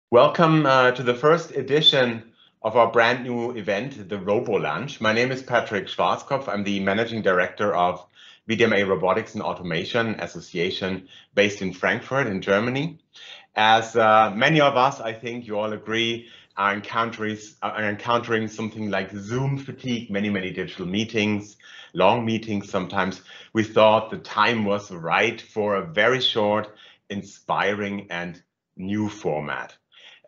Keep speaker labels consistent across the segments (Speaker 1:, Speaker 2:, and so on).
Speaker 1: Welcome to the first edition of our brand new event, the RoboLunch. My name is Patrick Schwarzkopf. I'm the Managing Director of VDMA Robotics and Automation Association based in Frankfurt in Germany. As many of us, I think you all agree, are encountering something like Zoom fatigue, many digital meetings, long meetings sometimes. We thought the time was right for a very short, inspiring and new format.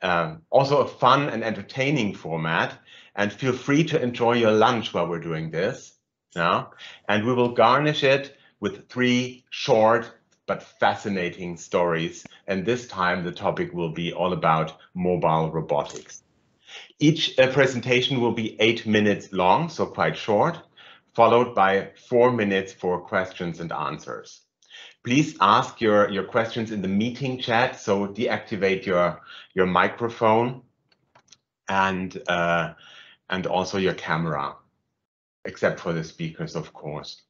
Speaker 1: Also a fun and entertaining format, and feel free to enjoy your lunch while we're doing this. And we will garnish it with 3 short but fascinating stories. And this time the topic will be all about mobile robotics. Each presentation will be 8 minutes long, so quite short, followed by 4 minutes for questions and answers. Please ask your questions in the meeting chat, so deactivate your microphone and also your camera, except for the speakers, of course.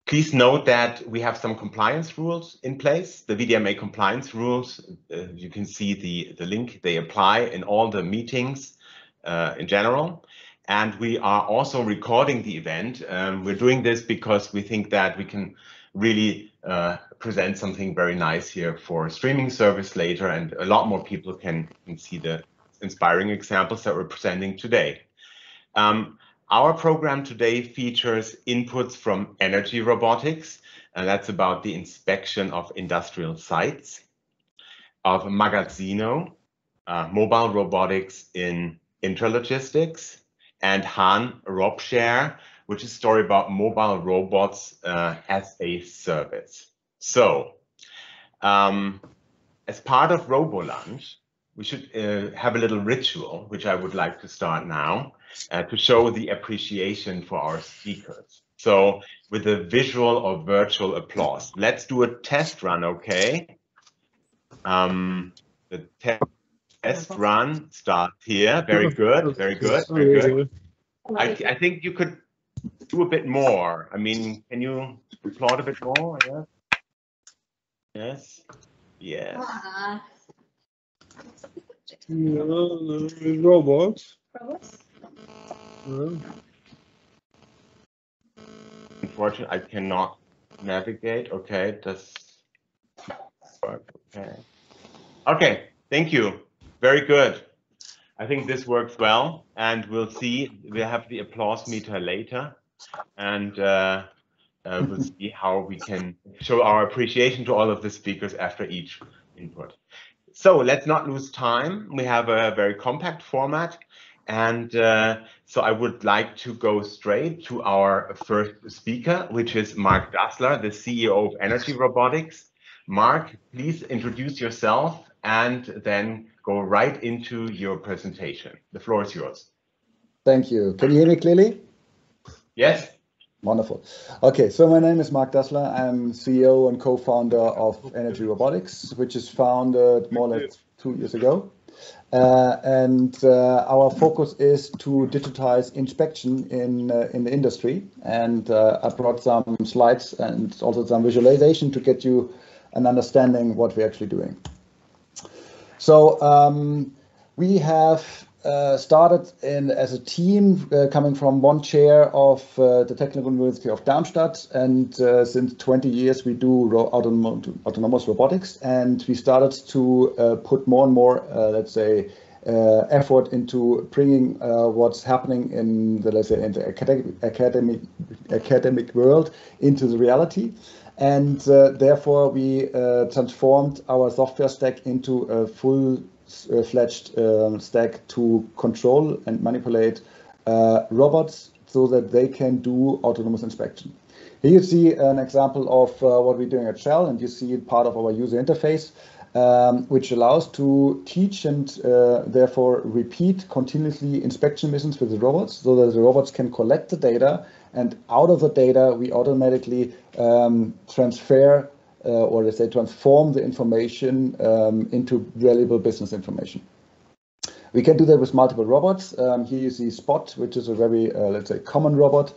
Speaker 1: Please note that we have some compliance rules in place. The VDMA compliance rules, you can see the link, they apply in all the meetings in general. And we are also recording the event. We're doing this because we think that we can really present something very nice here for streaming service later, and a lot more people can see the inspiring examples that we're presenting today. Our program today features inputs from energy robotics, and that's about the inspection of industrial sites, of Magazino, mobile robotics in intralogistics, and RobShare, which is a story about mobile robots as a service. So, as part of RoboLunch, we should have a little ritual, which I would like to start now, to show the appreciation for our speakers. So, with a visual or virtual applause. Let's do a test run, okay? The test run starts here. Very good, very good, very good. I think you could do a bit more. I mean, can you applaud a bit more? Yes. Yes.
Speaker 2: Robots.
Speaker 1: Unfortunately, I cannot navigate. Okay, that's okay. Okay, thank you. Very good. I think this works well, and we'll see. We'll have the applause meter later, and we'll see how we can show our appreciation to all of the speakers after each input. So let's not lose time. We have a very compact format, and so I would like to go straight to our first speaker, which is Mark Dassler, the CEO of Energy Robotics. Mark, please introduce yourself and then go right into your presentation. The floor is yours.
Speaker 3: Thank you. Can you hear me clearly?
Speaker 1: Yes.
Speaker 3: Wonderful. Okay, so my name is Mark Dassler. I'm CEO and co-founder of Energy Robotics, which is founded more or less 2 years ago. Our focus is to digitize inspection in the industry. And I brought some slides and also some visualization to get you an understanding what we're actually doing. So we have started as a team coming from one chair of the Technical University of Darmstadt, and since 20 years we do autonomous robotics, and we started to put more and more, let's say, effort into bringing what's happening in the, let's say, in the academic world into the reality. And therefore we transformed our software stack into a full-fledged stack to control and manipulate robots so that they can do autonomous inspection. Here you see an example of what we're doing at Shell, and you see part of our user interface, which allows to teach and therefore repeat continuously inspection missions with the robots, so that the robots can collect the data, and out of the data we automatically transfer or let's say transform the information into valuable business information. We can do that with multiple robots. Here you see Spot, which is a very, let's say, common robot,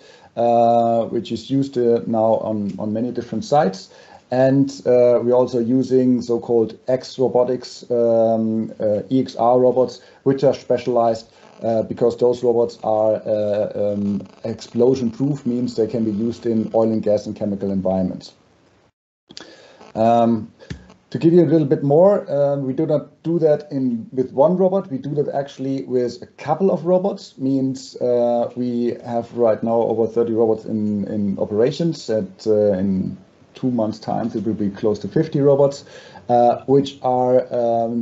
Speaker 3: which is used now on many different sites. And we're also using so-called X robotics, EXR robots, which are specialized because those robots are explosion-proof, means they can be used in oil and gas and chemical environments. To give you a little bit more, we do not do that with one robot. We do that actually with a couple of robots. Means we have right now over 30 robots in operations. In 2 months' time, it will be close to 50 robots, which are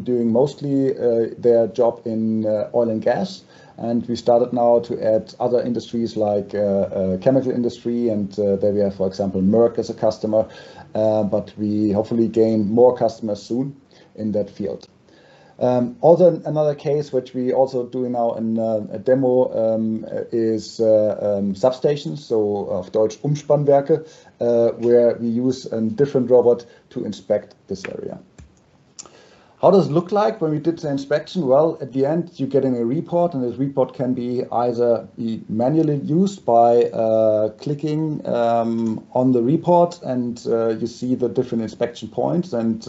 Speaker 3: doing mostly their job in oil and gas. And we started now to add other industries like chemical industry, and there we have, for example, Merck as a customer. But we hopefully gain more customers soon in that field. Also, another case which we also do now in a demo is substations, so auf Deutsch Umspannwerke, where we use a different robot to inspect this area. How does it look like when we did the inspection? Well, at the end, you get in a report, and this report can be either manually used by clicking on the report, and you see the different inspection points. And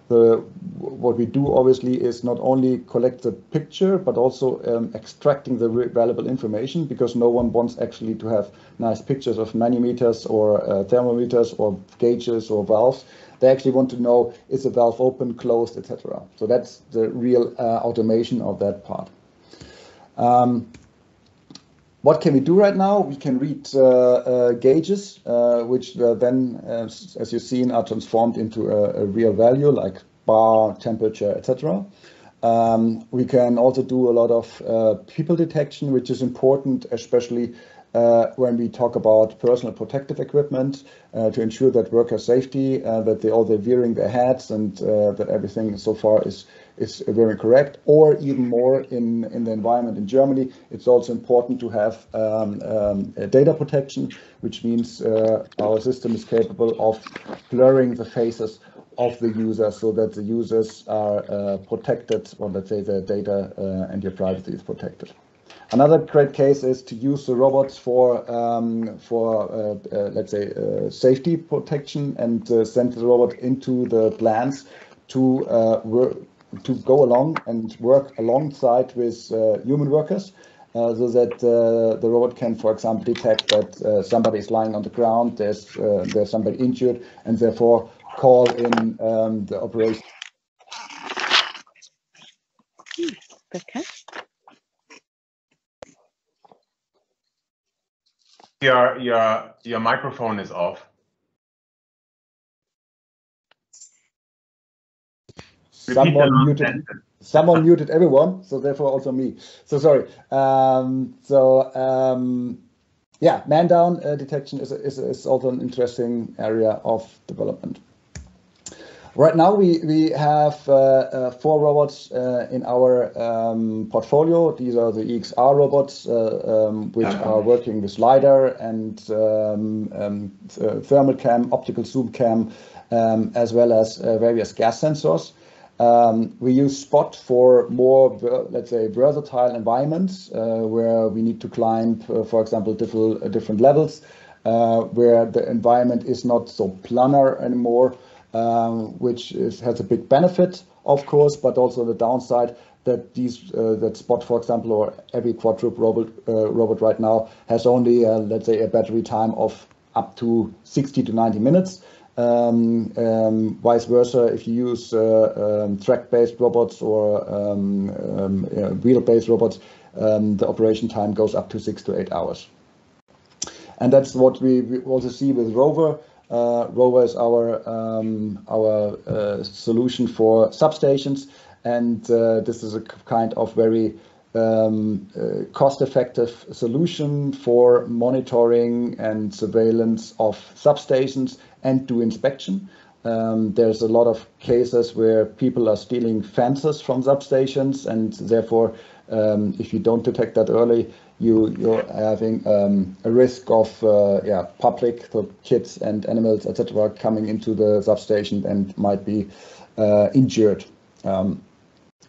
Speaker 3: what we do, obviously, is not only collect the picture, but also extracting the valuable information, because no one wants actually to have nice pictures of manometers or thermometers or gauges or valves. They actually want to know, is the valve open, closed, etc. So that's the real automation of that part. What can we do right now? We can read gauges, which then, as you've seen, are transformed into a real value like bar, temperature, etc. We can also do a lot of people detection, which is important, especially when we talk about personal protective equipment, to ensure that worker safety, that they're wearing their hats, and that everything so far is very correct. Or even more in the environment in Germany, it's also important to have data protection, which means our system is capable of blurring the faces of the user so that the users are protected, or let's say their data and your privacy is protected. Another great case is to use the robots for let's say, safety protection, and send the robot into the plants to go along and work alongside with human workers, so that the robot can, for example, detect that somebody is lying on the ground, there's somebody injured, and therefore call in the operation.
Speaker 2: Okay.
Speaker 1: Your microphone is off.
Speaker 3: Someone muted everyone, so therefore also me. So sorry. Yeah, man down detection is also an interesting area of development. Right now we have 4 robots in our portfolio. These are the EXR robots, which are working with LiDAR and thermal cam, optical zoom cam, as well as various gas sensors. We use Spot for more, let's say, versatile environments where we need to climb, for example, different levels, where the environment is not so planar anymore. Which has a big benefit, of course, but also the downside that that Spot, for example, or every quadruped robot right now has only, let's say, a battery time of up to 60 to 90 minutes. Vice versa, if you use track-based robots or wheel-based robots, the operation time goes up to 6 to 8 hours. And that's what we also see with Rover. Rover is our solution for substations, and this is a kind of very cost-effective solution for monitoring and surveillance of substations and do inspection. There's a lot of cases where people are stealing fences from substations, and therefore, if you don't detect that early, you're having a risk of public, so kids and animals, etc., coming into the substation and might be injured. So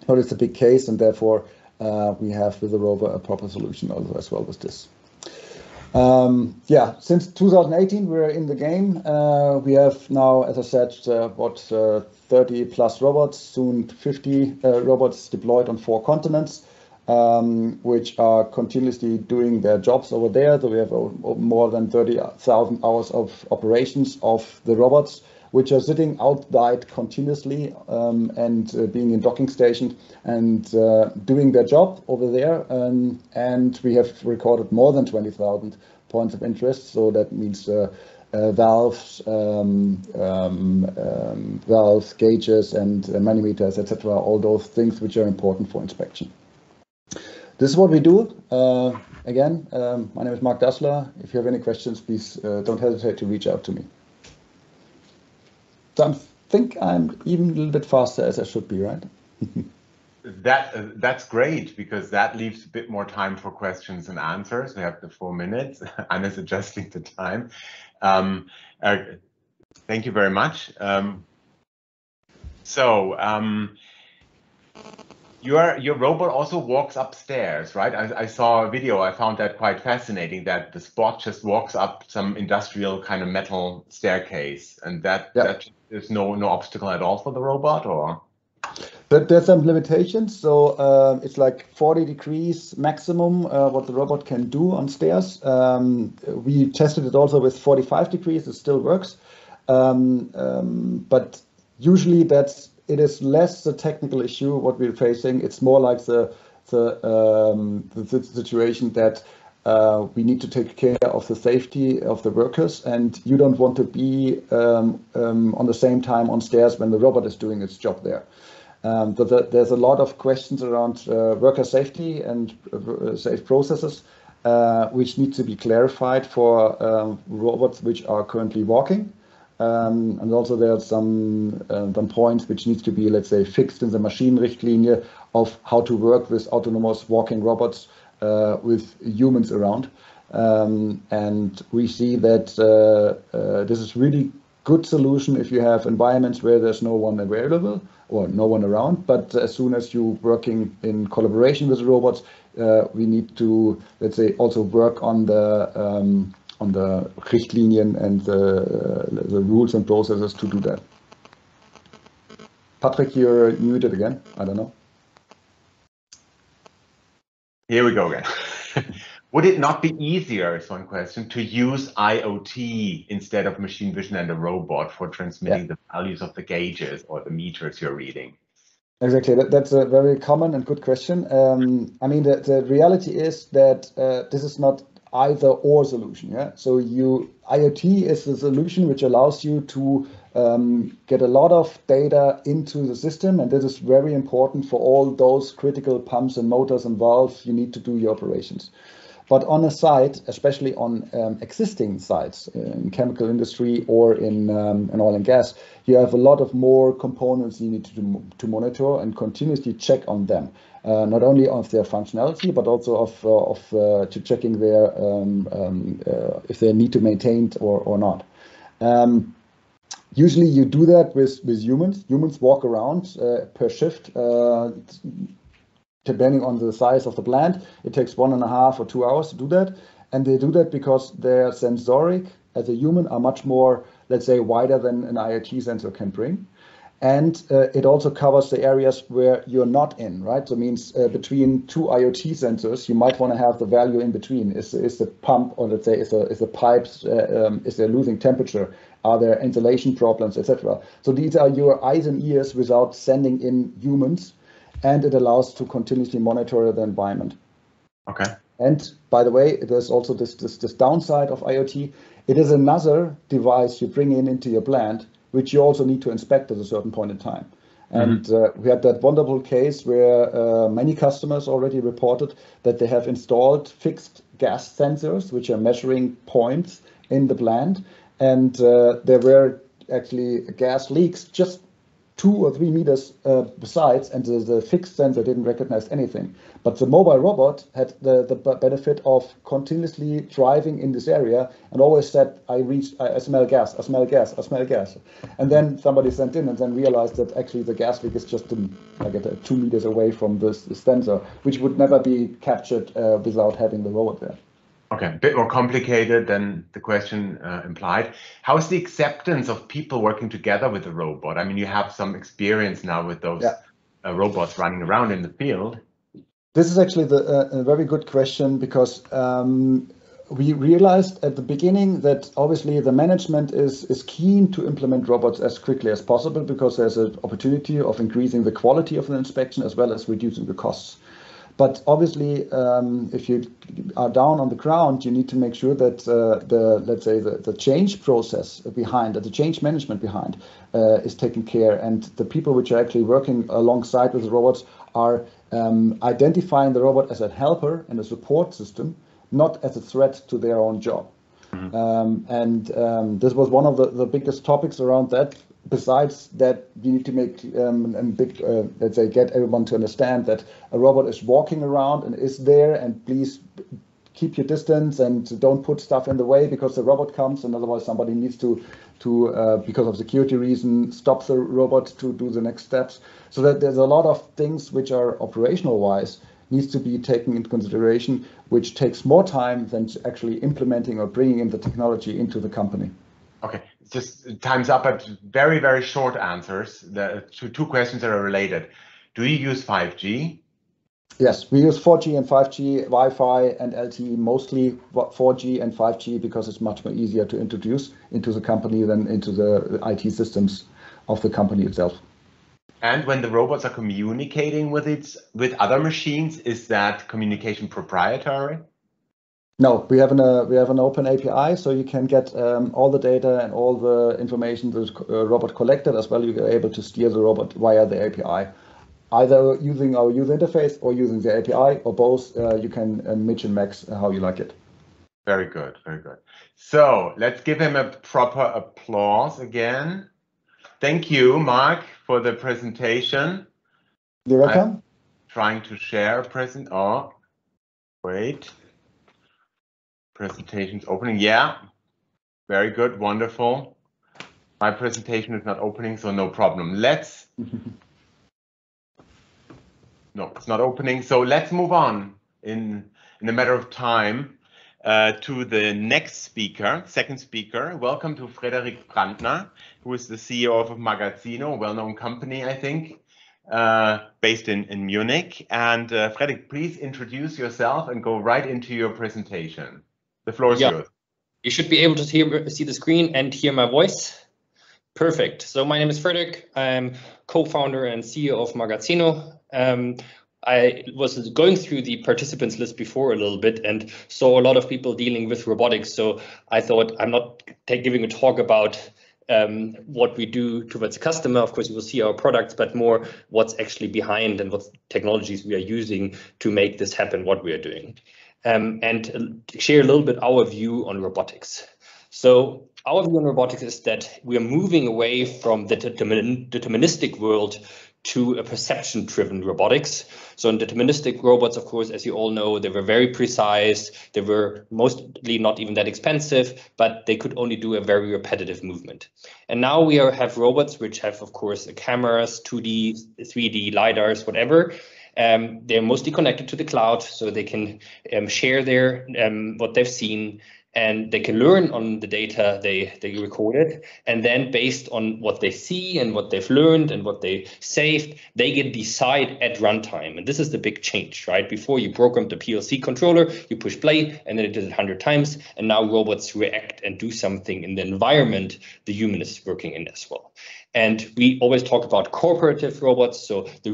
Speaker 3: it's a big case, and therefore we have with the Rover a proper solution also as well with this. Yeah, since 2018, we're in the game. We have now, as I said, 30 plus robots, soon 50 robots deployed on 4 continents, which are continuously doing their jobs over there. So we have more than 30,000 hours of operations of the robots, which are sitting outside continuously and being in docking stations and doing their job over there. And we have recorded more than 20,000 points of interest. So that means valves, gauges, and manimeters, etc. All those things which are important for inspection. This is what we do. Again, my name is Mark Dassler. If you have any questions, please don't hesitate to reach out to me. So I think I'm even a little bit faster as I should be, right?
Speaker 1: That's great, because that leaves a bit more time for questions and answers. We have the 4 minutes. Anna's adjusting the time. Thank you very much. Your robot also walks upstairs, right? I saw a video. I found that quite fascinating, that the Spot just walks up some industrial kind of metal staircase, and that there's no obstacle at all for the robot, or?
Speaker 3: But there's some limitations. So it's like 40 degrees maximum what the robot can do on stairs. We tested it also with 45 degrees. It still works. But usually it is less the technical issue what we're facing. It's more like the situation that we need to take care of the safety of the workers, and you don't want to be on the same time on stairs when the robot is doing its job there. But there's a lot of questions around worker safety and safe processes, which need to be clarified for robots which are currently walking. And also there are some points which need to be, let's say, fixed in the Maschinenrichtlinie of how to work with autonomous walking robots with humans around. And we see that this is really good solution if you have environments where there's no one available or no one around. But as soon as you're working in collaboration with robots, we need to, let's say, also work on the Richtlinien and the rules and processes to do that. Patrick, you're muted again. I don't know.
Speaker 1: Here we go again. Would it not be easier, is one question, to use IoT instead of machine vision and a robot for transmitting the values of the gauges or the meters you're reading?
Speaker 3: Exactly. That's a very common and good question. I mean, the reality is that this is not either or solution. Yeah. So IoT is the solution which allows you to get a lot of data into the system, and this is very important for all those critical pumps and motors and valves you need to do your operations. But on a site, especially on existing sites in chemical industry or in oil and gas, you have a lot of more components you need to monitor and continuously check on them. Not only of their functionality, but also of checking their if they need to maintain or not. Usually you do that with humans. Humans walk around per shift. Depending on the size of the plant, it takes 1.5 or 2 hours to do that. And they do that because their sensoric as a human are much more, let's say, wider than an IoT sensor can bring. And it also covers the areas where you're not in, right? So it means between 2 IoT sensors, you might want to have the value in between. Is the pump, or let's say, is the pipes, is there losing temperature? Are there insulation problems, etc.? So these are your eyes and ears without sending in humans, and it allows to continuously monitor the environment.
Speaker 1: Okay. And
Speaker 3: by the way, there's also this downside of IoT. It is another device you bring into your plant, which you also need to inspect at a certain point in time. And we had that wonderful case where many customers already reported that they have installed fixed gas sensors, which are measuring points in the plant. And there were actually gas leaks just 2 or 3 meters besides, and the fixed sensor didn't recognize anything. But the mobile robot had the benefit of continuously driving in this area and always said, I smell gas, I smell gas, I smell gas. And then somebody sent in and then realized that actually the gas leak is just 2 meters away from this sensor, which would never be captured without having the robot there.
Speaker 1: Okay, a bit more complicated than the question implied. How's the acceptance of people working together with the robot? I mean, you have some experience now with those robots running around in the field.
Speaker 3: This is actually a very good question, because we realized at the beginning that obviously the management is keen to implement robots as quickly as possible, because there's an opportunity of increasing the quality of the inspection as well as reducing the costs. But obviously, if you are down on the ground, you need to make sure that the change process behind, the change management behind, is taken care, and the people which are actually working alongside with the robots are identifying the robot as a helper and a support system, not as a threat to their own job.
Speaker 1: Mm-hmm.
Speaker 3: This was one of the biggest topics around that. Besides that, you need to make get everyone to understand that a robot is walking around and is there, and please keep your distance and don't put stuff in the way, because the robot comes, and otherwise somebody needs to because of security reason, stop the robot to do the next steps. So that there's a lot of things which are operational wise needs to be taken into consideration, which takes more time than actually implementing or bringing in the technology into the company.
Speaker 1: Okay, just time's up, but very, very short answers. The two questions that are related. Do you use 5G?
Speaker 3: Yes, we use 4G and 5G, Wi-Fi and LTE, mostly 4G and 5G, because it's much more easier to introduce into the company than into the IT systems of the company itself.
Speaker 1: And when the robots are communicating with other machines, is that communication proprietary?
Speaker 3: No, we have an open API, so you can get all the data and all the information the robot collected as well. You are able to steer the robot via the API, either using our user interface or using the API, or both. You can mix and max how you like it.
Speaker 1: Very good, very good. So let's give him a proper applause again. Thank you, Mark, for the presentation.
Speaker 3: You're welcome.
Speaker 1: I'm trying to share a present. Oh, wait. Presentation's opening. Yeah, very good, wonderful. My presentation is not opening, so no problem. Let's. No, it's not opening. So let's move on in a matter of time to the next speaker, second speaker. Welcome to Frederick Brandner, who is the CEO of Magazino, a well-known company, I think, based in Munich. And Frederick, please introduce yourself and go right into your presentation. The floor is yours.
Speaker 4: You should be able to see the screen and hear my voice. Perfect. So my name is Frederick. I'm co-founder and CEO of Magazino. I was going through the participants list before a little bit and saw a lot of people dealing with robotics. So I thought I'm not giving a talk about what we do towards the customer. Of course, you will see our products, but more what's actually behind and what technologies we are using to make this happen, what we are doing. And share a little bit our view on robotics. So our view on robotics is that we are moving away from the deterministic world to a perception-driven robotics. So in deterministic robots, of course, as you all know, they were very precise. They were mostly not even that expensive, but they could only do a very repetitive movement. And now we have robots which have, of course, cameras, 2D, 3D, LiDARs, whatever. They're mostly connected to the cloud, so they can share their what they've seen, and they can learn on the data they recorded. And then based on what they see and what they've learned and what they saved, they can decide at runtime. And this is the big change, right? Before you programmed the PLC controller, you push play and then it did it 100 times. And now robots react and do something in the environment the human is working in as well. And we always talk about cooperative robots. So the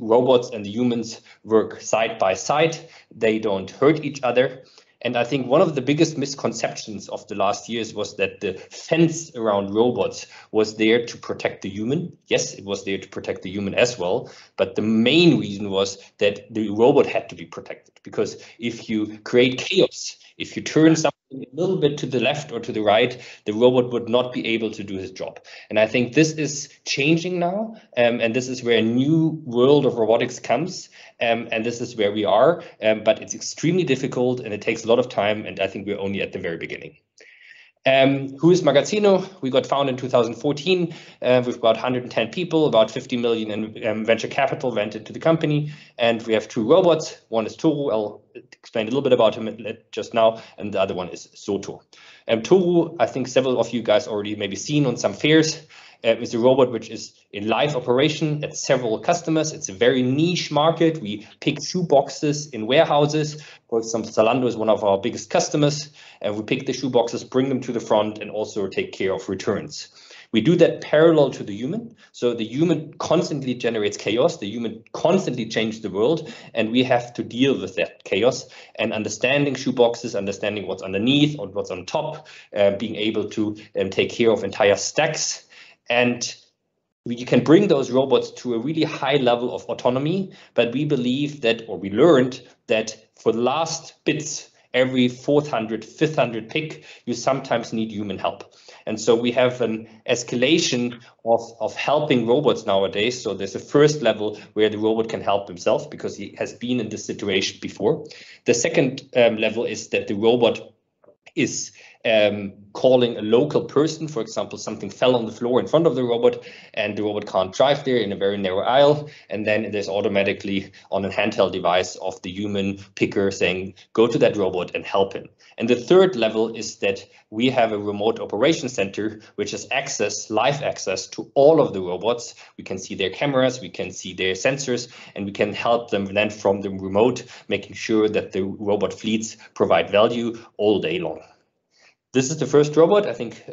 Speaker 4: robots and the humans work side by side. They don't hurt each other. And I think one of the biggest misconceptions of the last years was that the fence around robots was there to protect the human. Yes, it was there to protect the human as well. But the main reason was that the robot had to be protected, because if you create chaos, if you turn something a little bit to the left or to the right, the robot would not be able to do his job. And I think this is changing now. And this is where a new world of robotics comes. And this is where we are. But it's extremely difficult and it takes a lot of time. And I think we're only at the very beginning. Who is Magazino? We got founded in 2014. We've about 110 people, about 50 million in venture capital went into the company, and we have 2 robots. One is Toru. I'll explain a little bit about him just now, and the other one is Soto. Toru, I think several of you guys already maybe seen on some fairs. It's a robot which is in live operation at several customers. It's a very niche market. We pick shoe boxes in warehouses. For example, Zalando is one of our biggest customers. And we pick the shoe boxes, bring them to the front, and also take care of returns. We do that parallel to the human. So the human constantly generates chaos. The human constantly changes the world, and we have to deal with that chaos and understanding shoe boxes, understanding what's underneath or what's on top, being able to take care of entire stacks. And we can bring those robots to a really high level of autonomy, but we believe that, or we learned that for the last bits, every 400, 500 pick, you sometimes need human help. And so we have an escalation of helping robots nowadays. So there's a first level where the robot can help himself because he has been in this situation before. The second level is that the robot is calling a local person. For example, something fell on the floor in front of the robot and the robot can't drive there in a very narrow aisle. And then there's automatically on a handheld device of the human picker saying, go to that robot and help him. And the third level is that we have a remote operation center, which has live access to all of the robots. We can see their cameras, we can see their sensors, and we can help them then from the remote, making sure that the robot fleets provide value all day long. This is the first robot, I think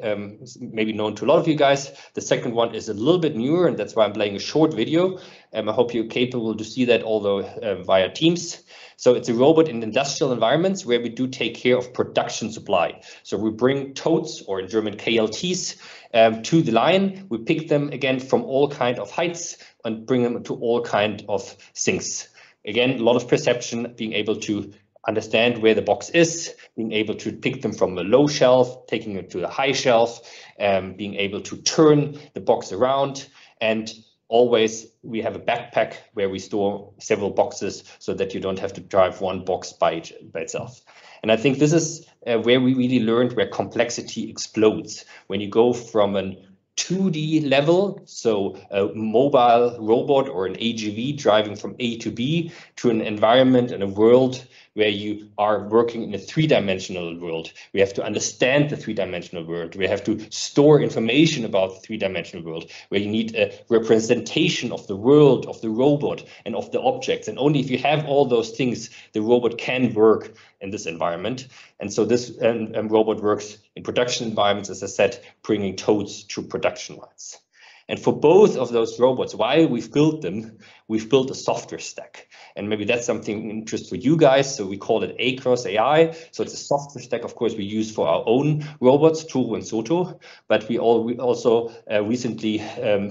Speaker 4: maybe known to a lot of you guys. The second one is a little bit newer, and that's why I'm playing a short video. I hope you're capable to see that, although via Teams. So it's a robot in industrial environments where we do take care of production supply. So we bring totes, or in German KLTs, to the line. We pick them again from all kind of heights and bring them to all kind of sinks. Again, a lot of perception, being able to understand where the box is, being able to pick them from a low shelf, taking it to the high shelf, being able to turn the box around. And always we have a backpack where we store several boxes so that you don't have to drive one box by itself. And I think this is where we really learned where complexity explodes. When you go from an 2D level, so a mobile robot or an AGV driving from A to B, to an environment and a world where you are working in a 3-dimensional world. We have to understand the 3-dimensional world. We have to store information about the 3-dimensional world, where you need a representation of the world, of the robot, and of the objects. And only if you have all those things, the robot can work in this environment. And so this robot works in production environments, as I said, bringing totes to production lines. And for both of those robots, while we've built them, we've built a software stack. And maybe that's something of interest for you guys. So we call it Across AI. So it's a software stack, of course, we use for our own robots, Toru and Soto. But we also recently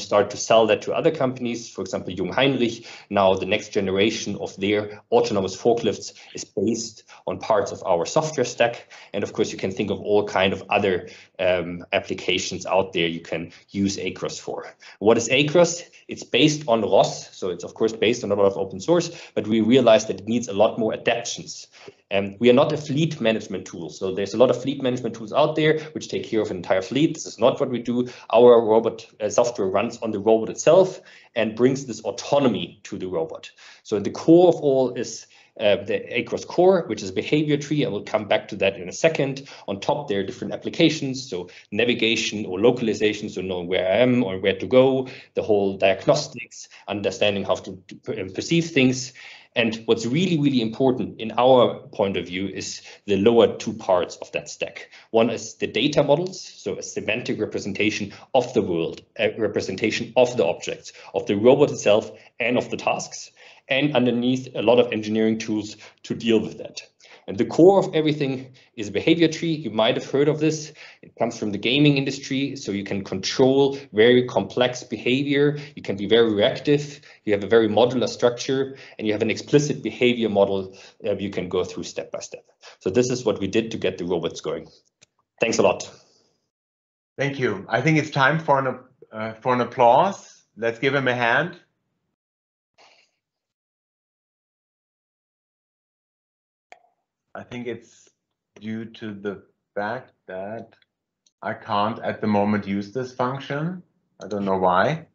Speaker 4: started to sell that to other companies. For example, Jungheinrich. Now the next generation of their autonomous forklifts is based on parts of our software stack. And of course, you can think of all kind of other applications out there you can use Across for. What is Across? It's based on ROS, so it's of course based on a lot of open source, but we realized that it needs a lot more adaptations. We are not a fleet management tool, so there's a lot of fleet management tools out there which take care of an entire fleet. This is not what we do. Our robot software runs on the robot itself and brings this autonomy to the robot. So the core of all is the Across core, which is a behavior tree. I will come back to that in a second. On top, there are different applications, so navigation or localization, so knowing where I am or where to go, the whole diagnostics, understanding how to perceive things. And what's really, really important in our point of view is the lower two parts of that stack. One is the data models, so a semantic representation of the world, a representation of the objects, of the robot itself and of the tasks. And underneath, a lot of engineering tools to deal with that. And the core of everything is a behavior tree. You might have heard of this. It comes from the gaming industry, so you can control very complex behavior. You can be very reactive. You have a very modular structure, and you have an explicit behavior model you can go through step by step. So this is what we did to get the robots going. Thanks a lot.
Speaker 1: Thank you. I think it's time for an applause. Let's give him a hand. I think it's due to the fact that I can't at the moment use this function. I don't know why,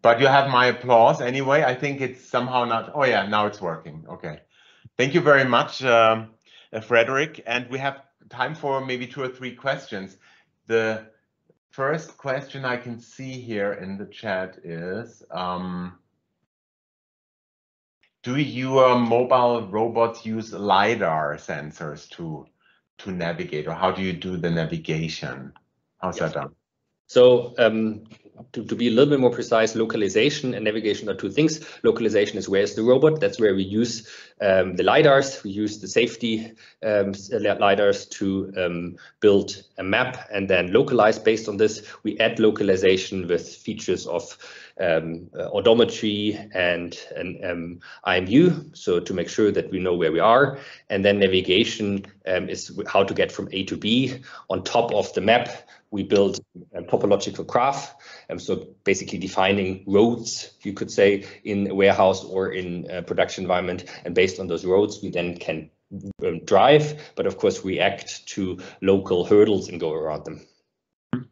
Speaker 1: but you have my applause anyway. I think it's somehow not. Oh yeah, now it's working. Okay. Thank you very much, Frederick. And we have time for maybe 2 or 3 questions. The first question I can see here in the chat is, do your mobile robots use LiDAR sensors to navigate, or how do you do the navigation? How's that done?
Speaker 4: So to be a little bit more precise, localization and navigation are 2 things. Localization is where's the robot. That's where we use the LiDARs. We use the safety LiDARs to build a map and then localize based on this. We add localization with features of odometry and IMU, so to make sure that we know where we are. And then navigation is how to get from A to B. On top of the map, we build a topological graph, so basically defining roads, you could say, in a warehouse or in a production environment. And based on those roads, we then can drive, but of course react to local hurdles and go around them.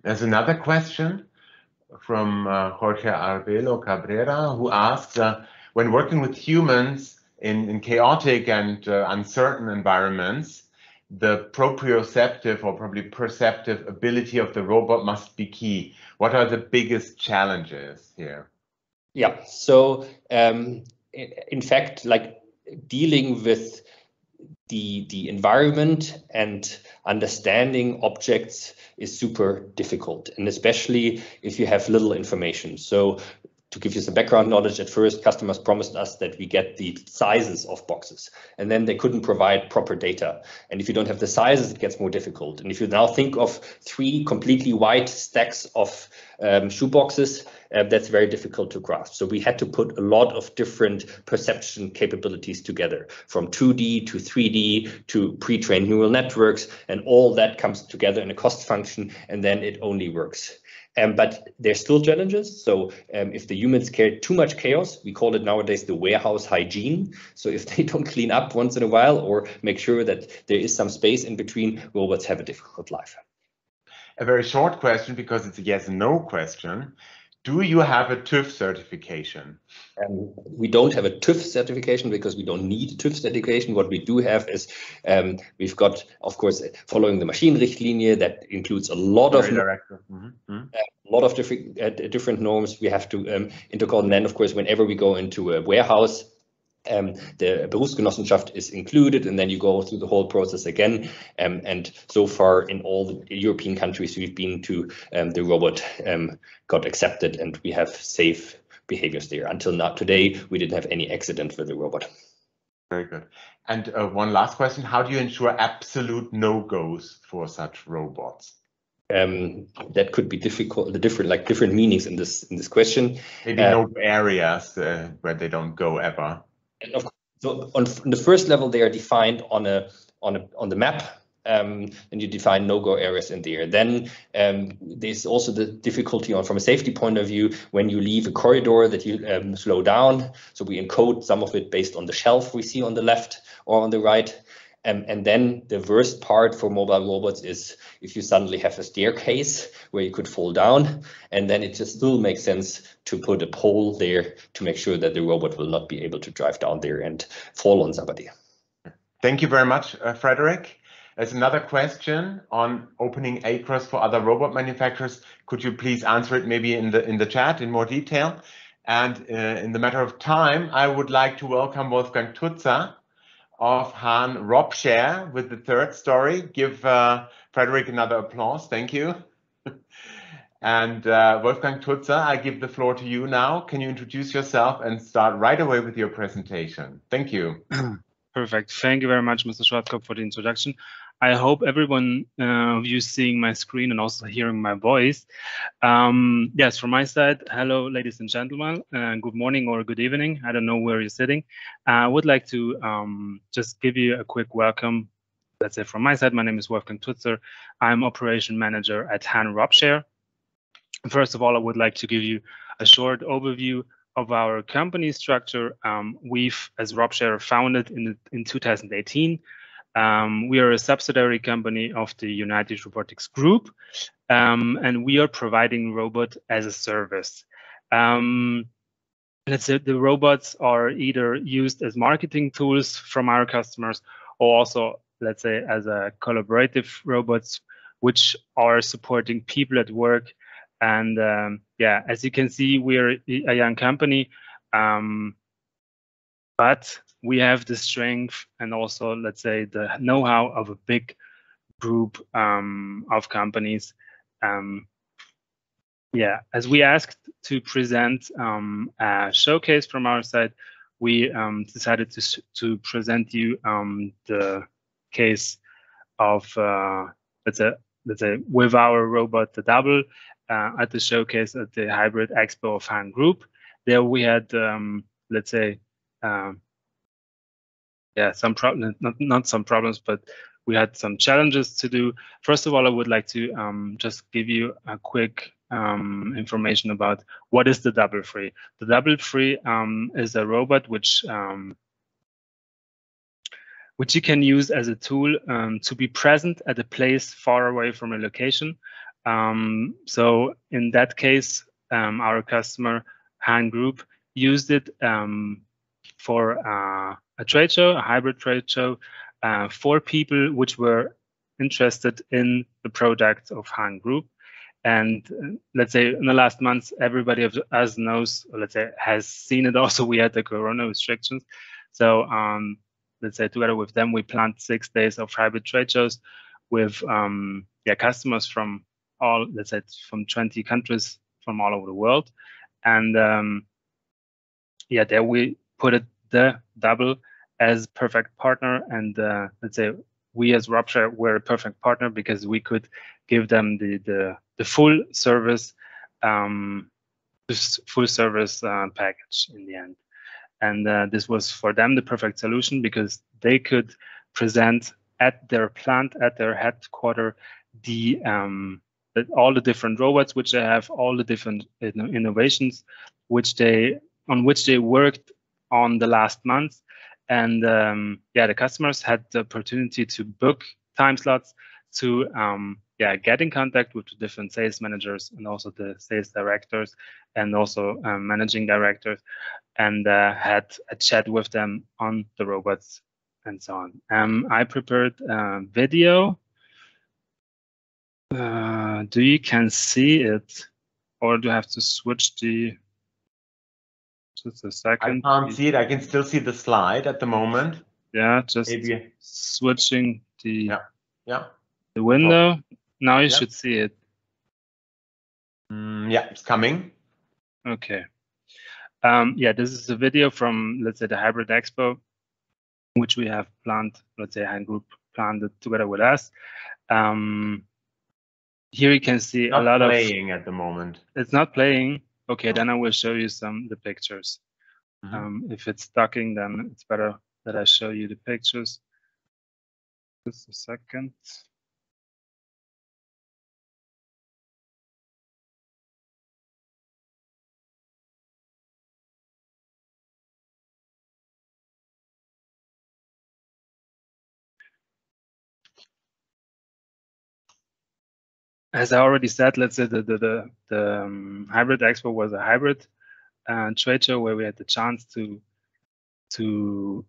Speaker 1: There's another question from Jorge Arbelo Cabrera, who asks, when working with humans in chaotic and uncertain environments, the proprioceptive or probably perceptive ability of the robot must be key. What are the biggest challenges here?
Speaker 4: Yeah, so in fact, like dealing with the environment and understanding objects is super difficult, and especially if you have little information. So to give you some background knowledge, at first customers promised us that we get the sizes of boxes, and then they couldn't provide proper data. And if you don't have the sizes, it gets more difficult. And if you now think of 3 completely white stacks of shoe boxes, that's very difficult to grasp. So we had to put a lot of different perception capabilities together, from 2D to 3D to pre-trained neural networks, and all that comes together in a cost function, and then it only works. But there's still challenges. So if the humans create too much chaos, we call it nowadays the warehouse hygiene. So if they don't clean up once in a while or make sure that there is some space in between, robots have a difficult life.
Speaker 1: A very short question, because it's a yes/no question. Do you have a TÜV certification?
Speaker 4: We don't have a TÜV certification because we don't need a TÜV certification. What we do have is we've got, of course, following the Maschinenrichtlinie, that includes a lot of different norms we have to intercode. And then, of course, whenever we go into a warehouse, the Berufsgenossenschaft is included, and then you go through the whole process again. And so far in all the European countries we've been to, the robot got accepted, and we have safe behaviors there. Until now, today, we didn't have any accident with the robot.
Speaker 1: Very good. And one last question: how do you ensure absolute no-goes for such robots?
Speaker 4: That could be difficult. Different meanings in this question.
Speaker 1: Maybe no areas where they don't go ever.
Speaker 4: And of course, so on the first level, they are defined on the map, and you define no-go areas in there. Then there's also the difficulty from a safety point of view when you leave a corridor that you slow down. So we encode some of it based on the shelf we see on the left or on the right. And then the worst part for mobile robots is if you suddenly have a staircase where you could fall down, and then it just still makes sense to put a pole there to make sure that the robot will not be able to drive down there and fall on somebody.
Speaker 1: Thank you very much, Frederick. There's another question on opening acres for other robot manufacturers. Could you please answer it maybe in the chat in more detail? And in the matter of time, I would like to welcome Wolfgang Tutzer of Unwrap with the 3rd story. Give Frederick another applause. Thank you. And Wolfgang Tutzer, I give the floor to you now. Can you introduce yourself and start right away with your presentation? Thank you.
Speaker 5: Perfect. Thank you very much, Mr. Schwarzkopf, for the introduction. I hope everyone of you seeing my screen and also hearing my voice. Yes, from my side, hello, ladies and gentlemen. Good morning or good evening. I don't know where you're sitting. I would like to just give you a quick welcome. That's it from my side. My name is Wolfgang Tutzer. I'm Operation Manager at Unwrap. First of all, I would like to give you a short overview of our company structure. We've, as RobShare, founded in 2018. We are a subsidiary company of the United Robotics Group. and we are providing robot as a service. Let's say the robots are either used as marketing tools from our customers, or also, let's say, as a collaborative robots, which are supporting people at work. And yeah, as you can see, we're a young company, but we have the strength and also, let's say, the know-how of a big group of companies. Yeah, as we asked to present a showcase from our side, we decided to present you the case of let's say with our robot, the double, at the showcase at the Hybrid Expo of Han Group. There we had let's say yeah, some problems, not some problems, but we had some challenges to do. First of all, I would like to just give you a quick information about what is the Double Free. The Double Free is a robot which you can use as a tool to be present at a place far away from a location. So in that case, our customer Han Group used it for a trade show, a hybrid trade show, for people which were interested in the product of Han Group. And let's say in the last months, everybody of us knows, or let's say has seen it also, we had the Corona restrictions. So let's say together with them, we planned 6 days of hybrid trade shows with yeah, customers from all, let's say from 20 countries from all over the world. And yeah, there we put it, the double, as perfect partner. And let's say we as Robshare were a perfect partner because we could give them the full service, full service package in the end. And this was for them the perfect solution because they could present at their plant, at their headquarters, all the different robots which they have, all the different innovations on which they worked on the last month. And yeah, the customers had the opportunity to book time slots to yeah, get in contact with the different sales managers and also the sales directors and also managing directors, and had a chat with them on the robots and so on. I prepared a video. Do you can see it, or do I have to switch the? Just a second.
Speaker 1: I can't see it. I can still see the slide at the moment.
Speaker 5: Yeah, just
Speaker 1: Maybe.
Speaker 5: switching the
Speaker 1: the
Speaker 5: window. Now you should see it.
Speaker 1: Yeah, it's coming.
Speaker 5: Okay. Yeah, this is a video from, let's say, the Hybrid Expo, which we have planned, let's say, Han Group planned it together with us. Here you can see a lot of
Speaker 1: playing at the moment.
Speaker 5: It's not playing. Okay, then I will show you the pictures. If it's ducking, then it's better that I show you the pictures. Just a second. As I already said, let's say the Hybrid Expo was a hybrid trade show where we had the chance to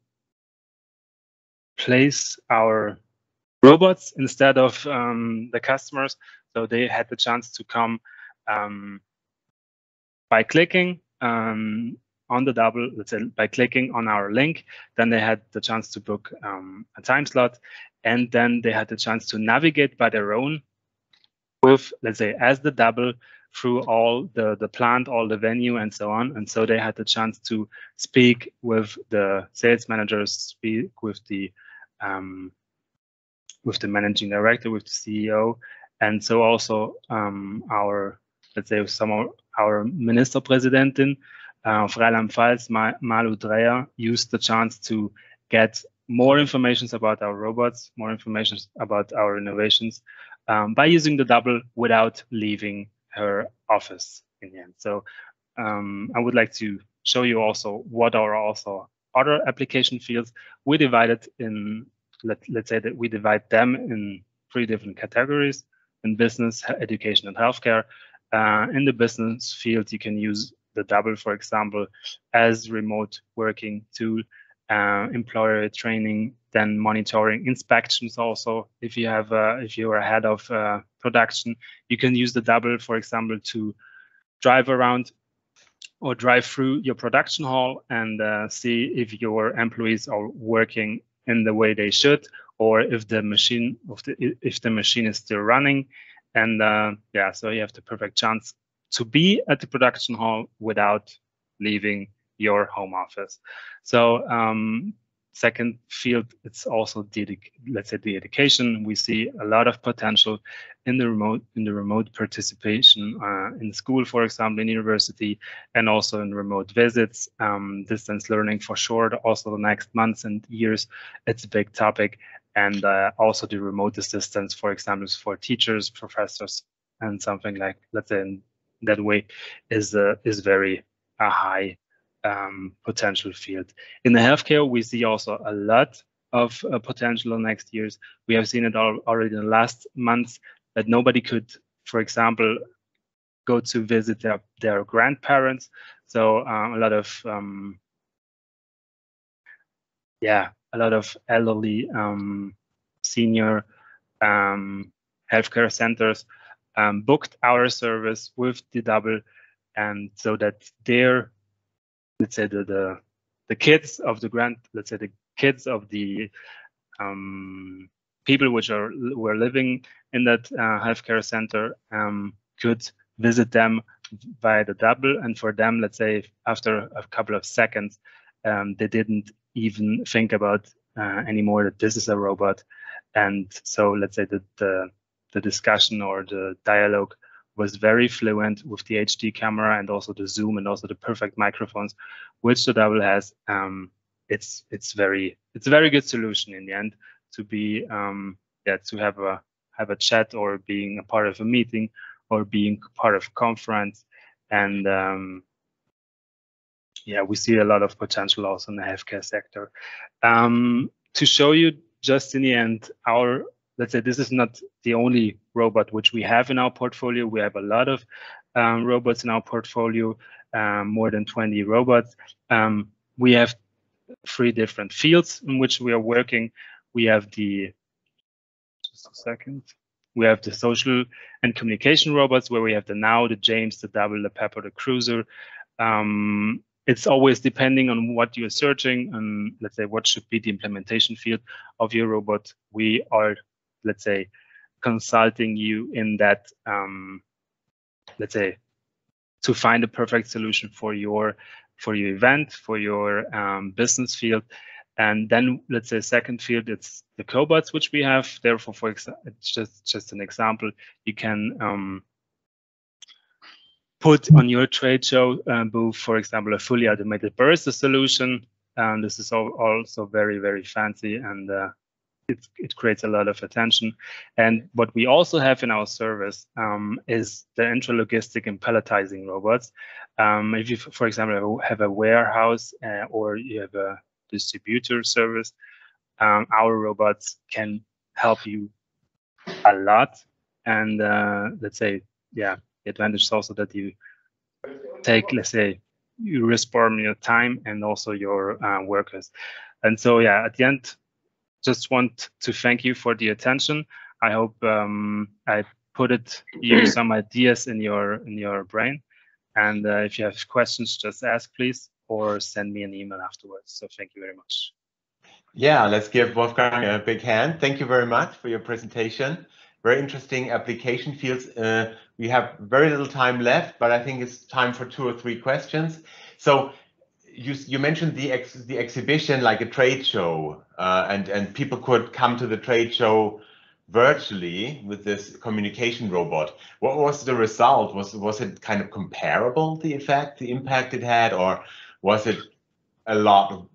Speaker 5: place our robots instead of the customers. So they had the chance to come by clicking on the double, let's say by clicking on our link. Then they had the chance to book a time slot, and then they had the chance to navigate by their own with, let's say, as the double through all the plant, all the venue, and so on. And so they had the chance to speak with the sales managers, speak with the managing director, with the CEO, and so also our, let's say, some of our Ministerpräsidentin, Rheinland-Pfalz, Malu Dreyer, used the chance to get more information about our robots, more information about our innovations, by using the double without leaving her office in the end. So I would like to show you also what are also other application fields. We divided in, let's say that we divide them in 3 different categories. in business, education, and healthcare. In the business field, you can use the double, for example, as remote working tool, employer training, then monitoring, inspections. Also, if you have if you are head of production, you can use the double, for example, to drive around or drive through your production hall and see if your employees are working in the way they should, or if the machine is still running. And yeah, so you have the perfect chance to be at the production hall without leaving your home office. So second field, it's also let's say the education. We see a lot of potential in the remote participation in school, for example, in university, and also in remote visits, distance learning for sure. Also the next months and years, it's a big topic. And also the remote assistance, for example, for teachers, professors, and something like, let's say, in that way, is very high potential field. In the healthcare, we see also a lot of potential in next years. We have seen it already in the last months that nobody could, for example, go to visit their grandparents. So a lot of elderly senior healthcare centers booked our service with the double, and so that their, let's say, the kids of the kids of the people which were living in that healthcare center could visit them via the double, and for them, let's say, after a couple of seconds, they didn't even think about anymore that this is a robot. And so, let's say that the discussion or the dialogue was very fluent with the HD camera and also the zoom and also the perfect microphones, which the double has. It's a very good solution in the end to be to have a chat or being a part of a meeting or being part of a conference. And we see a lot of potential also in the healthcare sector. To show you just in the end, let's say this is not the only robot which we have in our portfolio. We have a lot of robots in our portfolio, more than 20 robots. We have 3 different fields in which we are working. We have we have the social and communication robots, where we have the Now, the James, the Double, the Pepper, the Cruiser. It's always depending on what you're searching and, let's say, what should be the implementation field of your robot. We are, let's say, consulting you in that, let's say, to find a perfect solution for your event, for your business field. And then, let's say, second field, it's the cobots which we have. Therefore, for example, it's just an example. You can put on your trade show booth, for example, a fully automated barista solution. This is also very, very fancy, and it creates a lot of attention. And what we also have in our service is the intralogistic and palletizing robots. If you, for example, have a warehouse or you have a distributor service, our robots can help you a lot. And let's say, the advantage is also that you take, let's say, you respond your time and also your workers. And so, at the end, just want to thank you for the attention. I hope I put you some ideas in your brain. And if you have questions, just ask, please, or send me an email afterwards. So thank you very much.
Speaker 1: Yeah, let's give Wolfgang a big hand. Thank you very much for your presentation. Very interesting application fields. We have very little time left, but I think it's time for 2 or 3 questions. So you mentioned the exhibition, like a trade show, and people could come to the trade show virtually with this communication robot. What was the result? Was it kind of comparable, the impact it had, or was it a lot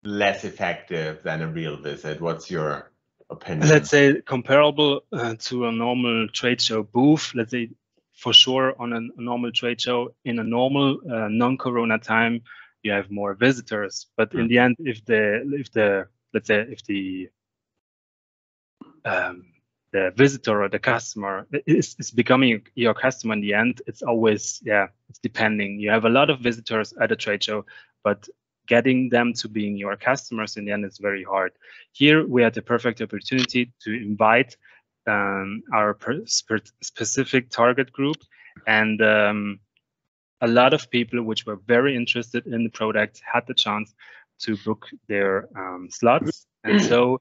Speaker 1: less effective than a real visit? What's your opinion?
Speaker 5: Let's say comparable to a normal trade show booth. Let's say for sure on a normal trade show in a normal non-corona time, you have more visitors. But in the end, if the visitor or the customer is becoming your customer in the end, it's always, it's depending. You have a lot of visitors at a trade show, but getting them to being your customers in the end is very hard. Here we had the perfect opportunity to invite our specific target group, and a lot of people which were very interested in the product had the chance to book their slots. And so,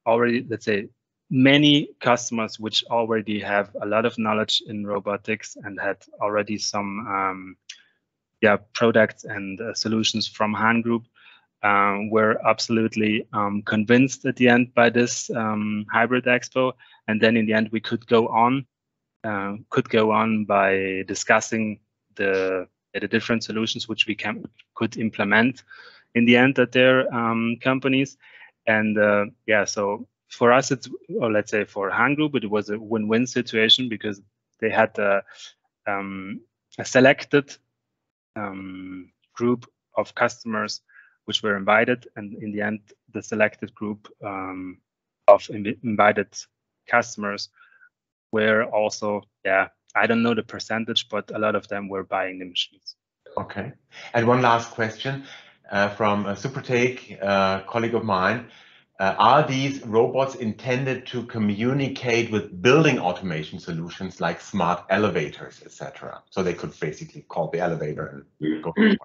Speaker 5: already, let's say, many customers which already have a lot of knowledge in robotics and had already some products and solutions from Han Group were absolutely convinced at the end by this hybrid expo. And then in the end, we could go on by discussing the different solutions which we could implement in the end at their companies. And so for us, or let's say for Han Group, it was a win-win situation because they had a selected group of customers which were invited, and in the end, the selected group of invited customers were also, I don't know the percentage, but a lot of them were buying the machines.
Speaker 1: Okay. And one last question from Supertake, a colleague of mine. Are these robots intended to communicate with building automation solutions like smart elevators, etc.? So they could basically call the elevator and go forward.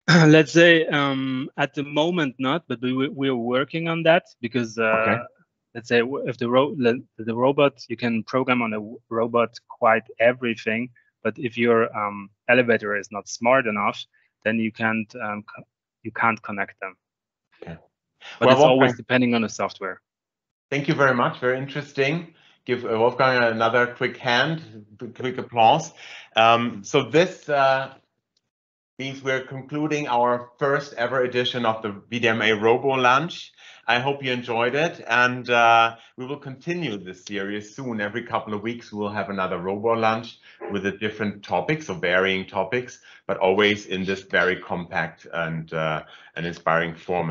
Speaker 5: Let's say at the moment not, but we're working on that because let's say if the robot, you can program on a robot quite everything, but if your elevator is not smart enough, then you can't connect them.
Speaker 1: Okay.
Speaker 5: But it's always depending on the software.
Speaker 1: Thank you very much. Very interesting. Give Wolfgang another quick applause. So this means we're concluding our first ever edition of the VDMA RoboLunch. I hope you enjoyed it, and we will continue this series soon. Every couple of weeks, we'll have another RoboLunch with a different topics or varying topics, but always in this very compact and inspiring format.